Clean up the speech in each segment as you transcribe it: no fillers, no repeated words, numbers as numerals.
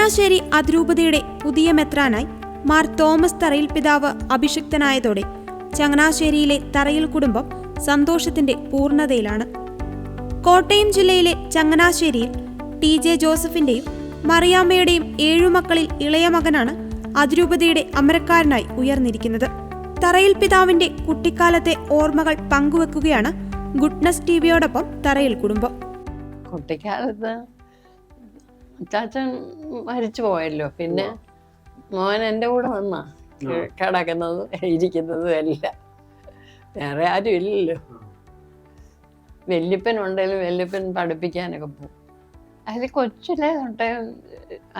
ചങ്ങനാശ്ശേരി അതിരൂപതയുടെ പുതിയ മെത്രാനായി മാർ തോമസ് തറയിൽ പിതാവ് അഭിഷിക്തനായതോടെ ചങ്ങനാശ്ശേരിയിലെ തറയിൽ കുടുംബം സന്തോഷത്തിന്റെ പൂർണ്ണതയിലാണ്. കോട്ടയം ജില്ലയിലെ ചങ്ങനാശ്ശേരിയിൽ TJ ജോസഫിന്റെയും മറിയാമ്മയുടെയും 7 മക്കളിൽ ഇളയ മകനാണ് അതിരൂപതയുടെ അമരക്കാരനായി ഉയർന്നിരിക്കുന്നത്. തറയിൽ പിതാവിന്റെ കുട്ടിക്കാലത്തെ ഓർമ്മകൾ പങ്കുവെക്കുകയാണ് ഗുഡ്നസ് TVയോടൊപ്പം തറയിൽ കുടുംബം. കുട്ടിക്കാലത്ത് ചാച്ചൻ മരിച്ചു പോയല്ലോ, പിന്നെ മോൻ എൻ്റെ കൂടെ വന്നാ കിടക്കുന്നതും ഇരിക്കുന്നതും എല്ലാം. വേറെ ആരും ഇല്ലല്ലോ. വല്യപ്പൻ ഉണ്ടെങ്കിലും വല്യപ്പൻ പഠിപ്പിക്കാനൊക്കെ പോകും. അതിൽ കൊച്ചിലെ തൊട്ടേ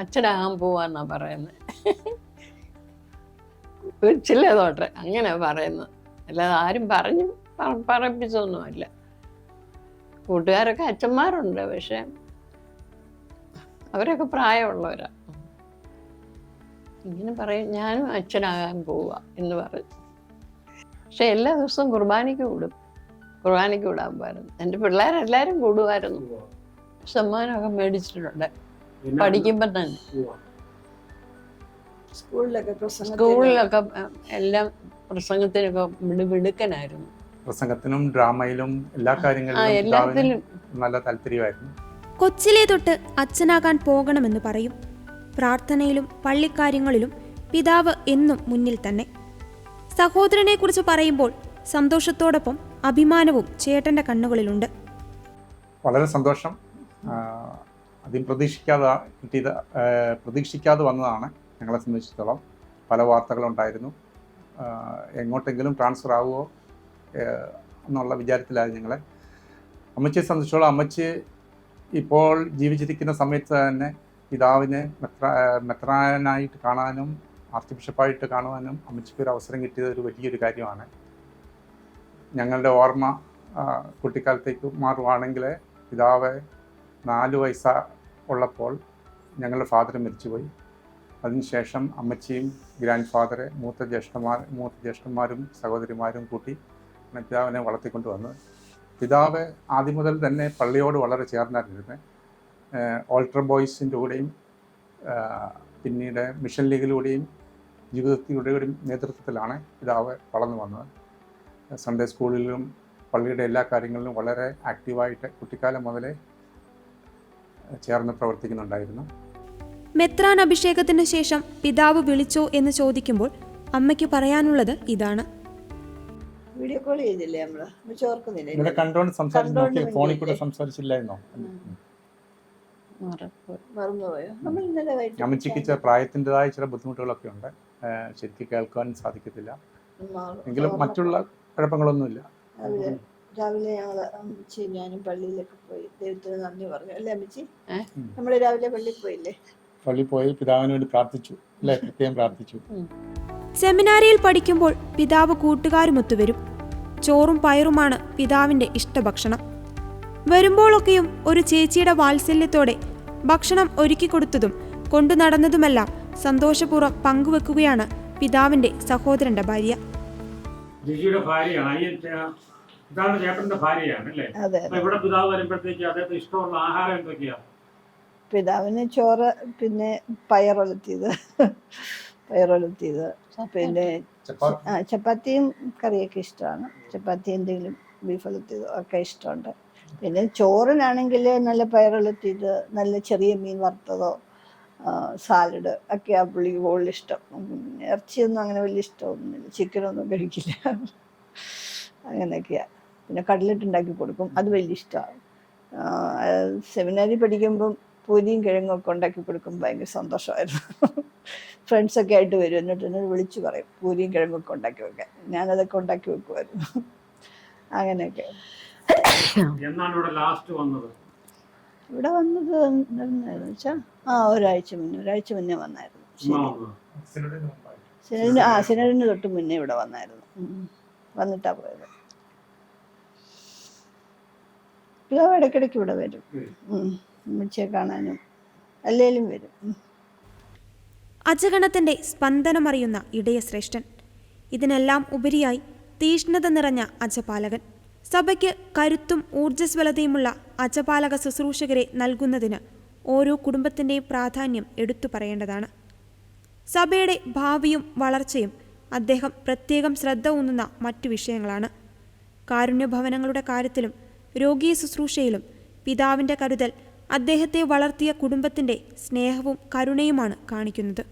അച്ഛനാകാൻ പോവാന്നാ പറയുന്നത്. കൊച്ചിലെ തൊട്ടേ അങ്ങനെ പറയുന്നത്, അല്ലാതെ ആരും പറയിപ്പിച്ചൊന്നുമല്ല. കൂട്ടുകാരൊക്കെ അച്ഛന്മാരുണ്ട്, പക്ഷെ അവരൊക്കെ പ്രായമുള്ളവരാ. ഇങ്ങനെ പറയും, ഞാനും അച്ഛനാകാൻ പോവുക എന്ന് പറയും. പക്ഷെ എല്ലാ ദിവസവും കുർബാനയ്ക്ക് വിടാൻ പോയിരുന്നു. എൻ്റെ പിള്ളേരെല്ലാവരും കൂടുമായിരുന്നു. സമ്മാനമൊക്കെ മേടിച്ചിട്ടുണ്ട് പഠിക്കുമ്പോൾ തന്നെ. സ്കൂളിലൊക്കെ എല്ലാം പ്രസംഗത്തിനൊക്കെ മിടുക്കനായിരുന്നു. പ്രസംഗത്തിനും ഡ്രാമയിലും എല്ലാ കാര്യങ്ങളിലും നല്ല താല്പര്യമായിരുന്നു. കൊച്ചിലെ തൊട്ട് അച്ഛനാകാൻ പോകണമെന്ന് പറയും. പ്രാർത്ഥനയിലും പള്ളിക്കാര്യങ്ങളിലും പിതാവ് എന്നും മുന്നിൽ തന്നെ. സഹോദരനെ കുറിച്ച് പറയുമ്പോൾ സന്തോഷത്തോടൊപ്പം അഭിമാനവും ചേട്ടന്റെ കണ്ണുകളിലുണ്ട്. വളരെ സന്തോഷം. ആദ്യം പ്രതീക്ഷിക്കാതെ വന്നതാണ് ഞങ്ങളെ സംബന്ധിച്ചിടത്തോളം. പല വാർത്തകളുണ്ടായിരുന്നു, എങ്ങോട്ടെങ്കിലും ട്രാൻസ്ഫർ ആവുമോ എന്നുള്ള വിചാരത്തിലായിരുന്നു ഞങ്ങളെ. അമ്മച്ചിയെ സംബന്ധിച്ചോളം അമ്മച്ചി ഇപ്പോൾ ജീവിച്ചിരിക്കുന്ന സമയത്ത് തന്നെ പിതാവിനെ മെത്രാനായിട്ട് കാണാനും ആർച്ച് ബിഷപ്പായിട്ട് കാണുവാനും അമ്മച്ചിക്ക് ഒരു അവസരം കിട്ടിയത് ഒരു വലിയൊരു കാര്യമാണ്. ഞങ്ങളുടെ ഓർമ്മ കുട്ടിക്കാലത്തേക്ക് മാറുവാണെങ്കിൽ പിതാവ് 4 വയസ്സ് ഉള്ളപ്പോൾ ഞങ്ങളുടെ ഫാദർ മരിച്ചുപോയി. അതിനുശേഷം അമ്മച്ചിയും ഗ്രാൻഡ് ഫാദറെ മൂത്ത ജ്യേഷ്ഠന്മാരും സഹോദരിമാരും കൂട്ടി പിതാവിനെ വളർത്തിക്കൊണ്ട് വന്നത്. പിതാവ് ആദ്യം മുതൽ തന്നെ പള്ളിയോട് വളരെ ചേർന്നായിരുന്നത്. ഓൾട്ടർ ബോയ്സിൻ്റെ കൂടെയും പിന്നീട് മിഷൻ ലീഗിലൂടെയും ജീവിതത്തിലൂടെയും നേതൃത്വത്തിലാണ് പിതാവ് വളർന്നു വന്നത്. സൺഡേ സ്കൂളിലും പള്ളിയുടെ എല്ലാ കാര്യങ്ങളിലും വളരെ ആക്റ്റീവായിട്ട് കുട്ടിക്കാലം മുതലേ ചേർന്ന് പ്രവർത്തിക്കുന്നുണ്ടായിരുന്നു. മെത്രാൻ അഭിഷേകത്തിന് ശേഷം പിതാവ് വിളിച്ചോ എന്ന് ചോദിക്കുമ്പോൾ അമ്മയ്ക്ക് പറയാനുള്ളത് ഇതാണ്. വീഡിയോ കോൾ ചെയ്തില്ലേ ഇവിടെ കണ്ടോണ്ട് സംസാരിച്ചു, ഫോണിൽ കൂടെ സംസാരിച്ചില്ലായിരുന്നോ? അമ്മച്ചിക്ക് പ്രായത്തിൻ്റെതായ ചില ബുദ്ധിമുട്ടുകളൊക്കെ ഉണ്ട്, ശരിക്കും കേൾക്കാനും സാധിക്കത്തില്ല. എങ്കിലും മറ്റുള്ള കുഴപ്പങ്ങളൊന്നുമില്ല. രാവിലെ ഞാനും പള്ളിയിലൊക്കെ പോയി ദൈവത്തിന് നന്ദി പറഞ്ഞു അല്ലേ അമ്മച്ചി? നമ്മള് രാവിലെ പള്ളിയിൽ പോയി പിതാവിന് വേണ്ടി പ്രാർത്ഥിച്ചു അല്ലേ? പ്രത്യേകം പ്രാർത്ഥിച്ചു. സെമിനാരിയിൽ പഠിക്കുമ്പോൾ പിതാവ് കൂട്ടുകാരുമൊത്തു വരും. ചോറും പയറുമാണ് പിതാവിന്റെ ഇഷ്ടഭക്ഷണം. വരുമ്പോഴൊക്കെയും ഒരു ചേച്ചിയുടെ വാത്സല്യത്തോടെ ഭക്ഷണം ഒരുക്കി കൊടുത്തതും കൊണ്ടു നടന്നതുമെല്ലാം സന്തോഷപൂർവ്വം പങ്കുവെക്കുകയാണ് പിതാവിന്റെ സഹോദരന്റെ ഭാര്യ. പിതാവിന് ചോറ്, പിന്നെ പയറൊലത്തിയത്, പിന്നെ ചപ്പാത്തിയും കറിയൊക്കെ ഇഷ്ടമാണ്. ചപ്പാത്തി എന്തെങ്കിലും ബീഫ് ഒലത്തിയതോ ഒക്കെ ഇഷ്ടമുണ്ട്. പിന്നെ ചോറിനാണെങ്കിൽ നല്ല പയറൊലത്തിയത്, നല്ല ചെറിയ മീൻ വറുത്തതോ സാലഡ് ഒക്കെ ആ പുള്ളിക്ക് കൂടുതൽ ഇഷ്ടം. ഇറച്ചിയൊന്നും അങ്ങനെ വലിയ ഇഷ്ടമൊന്നുമില്ല, ചിക്കനൊന്നും കഴിക്കില്ല, അങ്ങനെയൊക്കെയാണ്. പിന്നെ കട്ലറ്റ് ഉണ്ടാക്കി കൊടുക്കും, അത് വലിയ ഇഷ്ടമാണ്. സെമിനാരി പഠിക്കുമ്പം പൂരിയും കിഴങ്ങും ഒക്കെ ഉണ്ടാക്കി കൊടുക്കും, ഭയങ്കര സന്തോഷമായിരുന്നു. ഫ്രണ്ട്സൊക്കെ ആയിട്ട് വരും, എന്നിട്ട് എന്നോട് വിളിച്ചു പറയും പൂരിയും കിഴങ്ങൊക്കെ ഉണ്ടാക്കി വെക്കാൻ. ഞാനതൊക്കെ ഉണ്ടാക്കി വെക്കുമായിരുന്നു. അങ്ങനെയൊക്കെ. ഇവിടെ വന്നത് എന്തായിരുന്നു വെച്ചാൽ ഒരാഴ്ച മുന്നേ വന്നായിരുന്നു. സിനഡിന് തൊട്ട് മുന്നേ ഇവിടെ വന്നായിരുന്നു. വന്നിട്ടാ പോയത്. പിതാവ് ഇടയ്ക്കിടയ്ക്ക് ഇവിടെ വരും, ഉമ്മച്ചിയെ കാണാനും അല്ലേലും വരും. അജഗണത്തിന്റെ സ്പന്ദനമറിയുന്ന ഇടയശ്രേഷ്ഠൻ, ഇതിനെല്ലാം ഉപരിയായി തീഷ്ണത നിറഞ്ഞ അജപാലകൻ. സഭയ്ക്ക് കരുത്തും ഊർജ്ജസ്വലതയുമുള്ള അജപാലക ശുശ്രൂഷകരെ നൽകുന്നതിന് ഓരോ കുടുംബത്തിൻ്റെയും പ്രാധാന്യം എടുത്തു പറയേണ്ടതാണ്. സഭയുടെ ഭാവിയും വളർച്ചയും അദ്ദേഹം പ്രത്യേകം ശ്രദ്ധ ഊന്നുന്ന മറ്റു വിഷയങ്ങളാണ്. കാരുണ്യഭവനങ്ങളുടെ കാര്യത്തിലും രോഗീ ശുശ്രൂഷയിലും പിതാവിൻ്റെ കരുതൽ അദ്ദേഹത്തെ വളർത്തിയ കുടുംബത്തിൻ്റെ സ്നേഹവും കരുണയുമാണ് കാണിക്കുന്നത്.